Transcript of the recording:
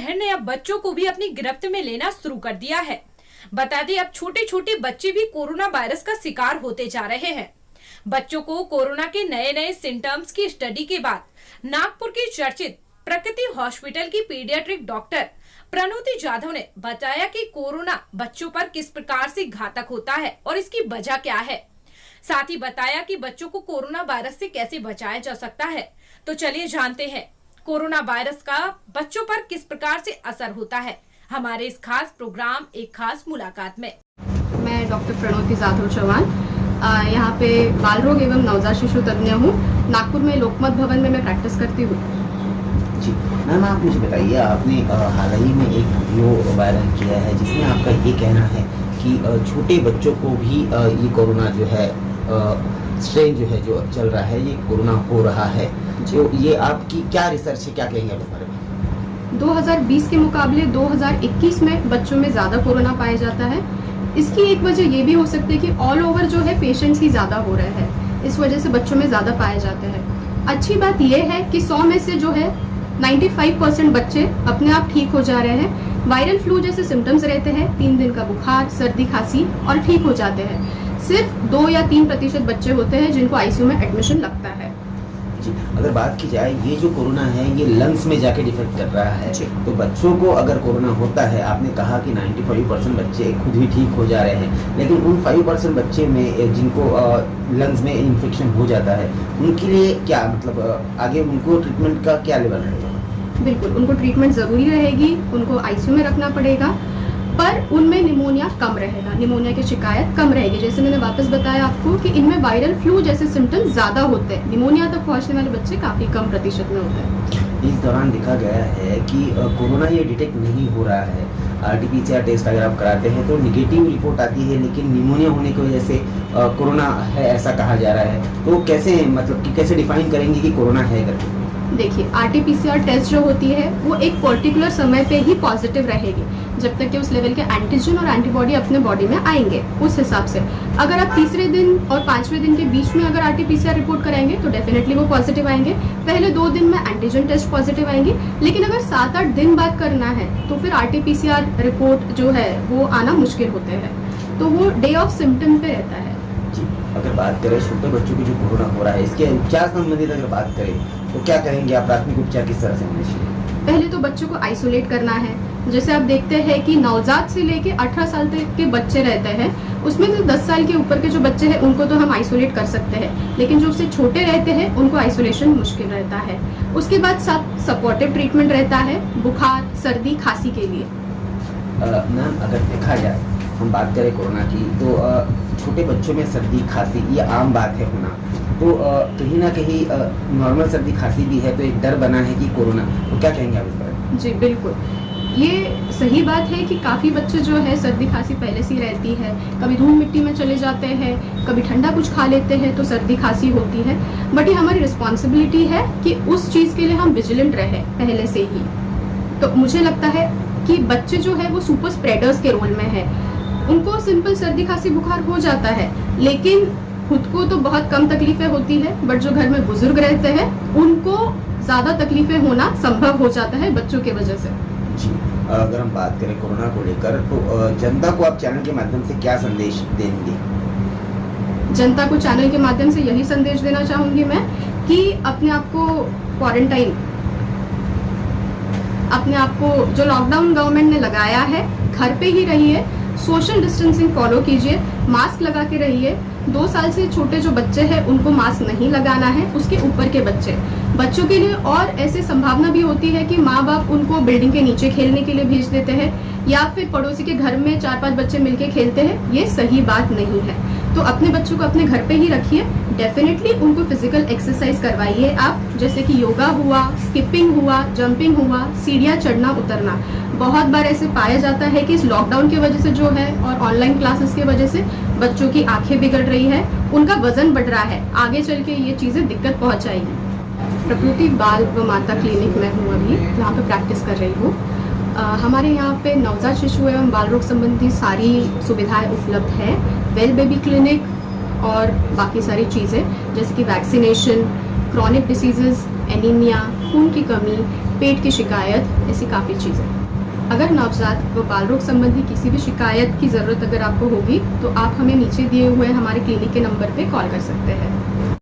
कहर ने अब बच्चों को भी अपनी गिरफ्त में लेना शुरू कर दिया है। बता दें, अब छोटे छोटे बच्चे भी कोरोना वायरस का शिकार होते जा रहे हैं। बच्चों को कोरोना के नए नए सिम्टम्स की स्टडी के बाद नागपुर के चर्चित प्रकृति हॉस्पिटल की पीडियाट्रिक डॉक्टर प्रणोति जाधव ने बताया कि कोरोना बच्चों पर किस प्रकार से घातक होता है और इसकी वजह क्या है। साथ ही बताया कि बच्चों को कोरोना वायरस से कैसे बचाया जा सकता है। तो चलिए जानते हैं कोरोना वायरस का बच्चों पर किस प्रकार से असर होता है, हमारे इस खास प्रोग्राम एक खास मुलाकात में। मैं डॉक्टर प्रणोति जाधव चौहान यहाँ पे बाल रोग एवं नवजात शिशु तज्ञ हूँ। नागपुर में लोकमत भवन में मैं प्रैक्टिस करती हूँ। जी मैम, आप मुझे बताइए, आपने हाल ही में एक वीडियो वायरल किया है जिसमें आपका ये कहना है कि छोटे बच्चों को भी ये कोरोना जो है स्ट्रेन जो है जो चल रहा है, ये कोरोना हो रहा है। तो ये आपकी क्या रिसर्च है, क्या कहेंगे आप इस बारे में? 2020 के मुकाबले 2021 में बच्चों में ज़्यादा कोरोना पाया जाता है। इसकी एक वजह ये भी हो सकती है कि ऑल ओवर जो है पेशेंट्स ही ज़्यादा हो रहे हैं, इस वजह से बच्चों में ज़्यादा पाए जाते हैं। अच्छी बात यह है कि 100 में से जो है 95% बच्चे अपने आप ठीक हो जा रहे हैं। वायरल फ्लू जैसे सिम्टम्स रहते हैं, 3 दिन का बुखार, सर्दी, खांसी और ठीक हो जाते हैं। सिर्फ 2 या 3% बच्चे होते हैं जिनको आईसीयू में एडमिशन लगता है। जी, अगर बात की जाए, ये जो कोरोना है ये लंग्स में जाके डिफेक्ट कर रहा है, तो बच्चों को अगर कोरोना होता है, आपने कहा कि 95% बच्चे खुद ही ठीक हो जा रहे हैं, लेकिन उन 5% बच्चे में जिनको लंग्स में इन्फेक्शन हो जाता है, उनके लिए क्या मतलब आगे उनको ट्रीटमेंट का क्या लेवल रहेगा? बिल्कुल, उनको ट्रीटमेंट ज़रूरी रहेगी, उनको आईसीयू में रखना पड़ेगा, पर उनमें निमोनिया कम रहेगा, निमोनिया की शिकायत कम रहेगी। जैसे मैंने वापस बताया आपको कि इनमें वायरल फ्लू जैसे सिम्टम्स ज़्यादा होते हैं, निमोनिया तक पहुंचने वाले बच्चे काफ़ी कम प्रतिशत में होते हैं। इस दौरान देखा गया है कि कोरोना ये डिटेक्ट नहीं हो रहा है। RT-PCR टेस्ट अगर आप कराते हैं तो निगेटिव रिपोर्ट आती है, लेकिन निमोनिया होने की वजह से कोरोना है ऐसा कहा जा रहा है। तो कैसे मतलब कि कैसे डिफाइन करेंगे कि कोरोना है करके? देखिए, RT-PCR टेस्ट जो होती है वो एक पर्टिकुलर समय पे ही पॉजिटिव रहेगी, जब तक कि उस लेवल के एंटीजन और एंटीबॉडी अपने बॉडी में आएंगे। उस हिसाब से अगर आप तीसरे दिन और 5वें दिन के बीच में अगर RT-PCR रिपोर्ट कराएंगे तो डेफिनेटली वो पॉजिटिव आएंगे। पहले 2 दिन में एंटीजन टेस्ट पॉजिटिव आएंगे, लेकिन अगर 7-8 दिन बाद करना है तो फिर RT-PCR रिपोर्ट जो है वो आना मुश्किल होते हैं। तो वो डे ऑफ सिम्टम पे रहता है। जी, अगर बात करें छोटे बच्चों की जो कोरोना हो रहा है, इसके उपचार संबंधित अगर बात करें तो क्या कहेंगे आप? प्राथमिक उपचार किस तरह से होने चाहिए? पहले तो बच्चों को आइसोलेट करना है। जैसे आप देखते हैं कि नवजात से लेके 18 साल तक के बच्चे रहते हैं, उसमें तो 10 साल के ऊपर के जो बच्चे हैं उनको तो हम आइसोलेट कर सकते हैं, लेकिन जो उससे छोटे रहते हैं उनको आइसोलेशन मुश्किल रहता है। उसके बाद सपोर्टिव ट्रीटमेंट रहता है बुखार, सर्दी, खांसी के लिए। मैम, अगर देखा जाए, हम बात करें कोरोना की, तो छोटे बच्चों में सर्दी खांसी ये आम बात है होना, तो कहीं ना कहीं नॉर्मल सर्दी खांसी भी है, तो एक डर बना है कि कोरोना, तो क्या कहेंगे आप इस पर? जी बिल्कुल, ये सही बात है कि काफ़ी बच्चे जो है सर्दी खांसी पहले से ही रहती है। कभी धूल मिट्टी में चले जाते हैं, कभी ठंडा कुछ खा लेते हैं तो सर्दी खांसी होती है। बट ये हमारी रिस्पॉन्सिबिलिटी है कि उस चीज़ के लिए हम विजिलेंट रहे पहले से ही। तो मुझे लगता है कि बच्चे जो है वो सुपर स्प्रेडर्स के रोल में है। उनको सिंपल सर्दी खांसी बुखार हो जाता है, लेकिन खुद को तो बहुत कम तकलीफें होती है, बट जो घर में बुजुर्ग रहते हैं उनको ज़्यादा तकलीफें होना संभव हो जाता है बच्चों की वजह से। जी, अगर हम बात करें कोरोना को लेकर, तो जनता को आप चैनल के माध्यम से क्या संदेश देंगे? जनता को चैनल के माध्यम से यही संदेश देना चाहूंगी मैं कि अपने आप को क्वारंटाइन, अपने आप को जो लॉकडाउन गवर्नमेंट ने लगाया है, घर पे ही रहिए, सोशल डिस्टेंसिंग फॉलो कीजिए, मास्क लगा के रहिए। 2 साल से छोटे जो बच्चे हैं उनको मास्क नहीं लगाना है, उसके ऊपर के बच्चों के लिए। और ऐसे संभावना भी होती है कि माँ बाप उनको बिल्डिंग के नीचे खेलने के लिए भेज देते हैं, या फिर पड़ोसी के घर में 4-5 बच्चे मिलके खेलते हैं। ये सही बात नहीं है, तो अपने बच्चों को अपने घर पे ही रखिए। डेफिनेटली उनको फिजिकल एक्सरसाइज करवाइए आप, जैसे कि योगा हुआ, स्किपिंग हुआ, जंपिंग हुआ, सीढ़ियाँ चढ़ना उतरना। बहुत बार ऐसे पाया जाता है कि इस लॉकडाउन की वजह से जो है और ऑनलाइन क्लासेस की वजह से बच्चों की आंखें बिगड़ रही है, उनका वजन बढ़ रहा है, आगे चल के ये चीज़ें दिक्कत पहुंचाएगी। प्रकृति बाल व माता क्लिनिक में हूँ अभी, यहाँ पे प्रैक्टिस कर रही हूँ। हमारे यहाँ पे नवजात शिशु एवं बाल रोग संबंधी सारी सुविधाएं उपलब्ध है। वेल बेबी क्लिनिक और बाकी सारी चीज़ें जैसे कि वैक्सीनेशन, क्रॉनिक डिसीजेज, एनीमिया, खून की कमी, पेट की शिकायत, ऐसी काफ़ी चीज़ें। अगर नवजात व बाल रोग संबंधी किसी भी शिकायत की ज़रूरत अगर आपको होगी तो आप हमें नीचे दिए हुए हमारे क्लिनिक के नंबर पे कॉल कर सकते हैं।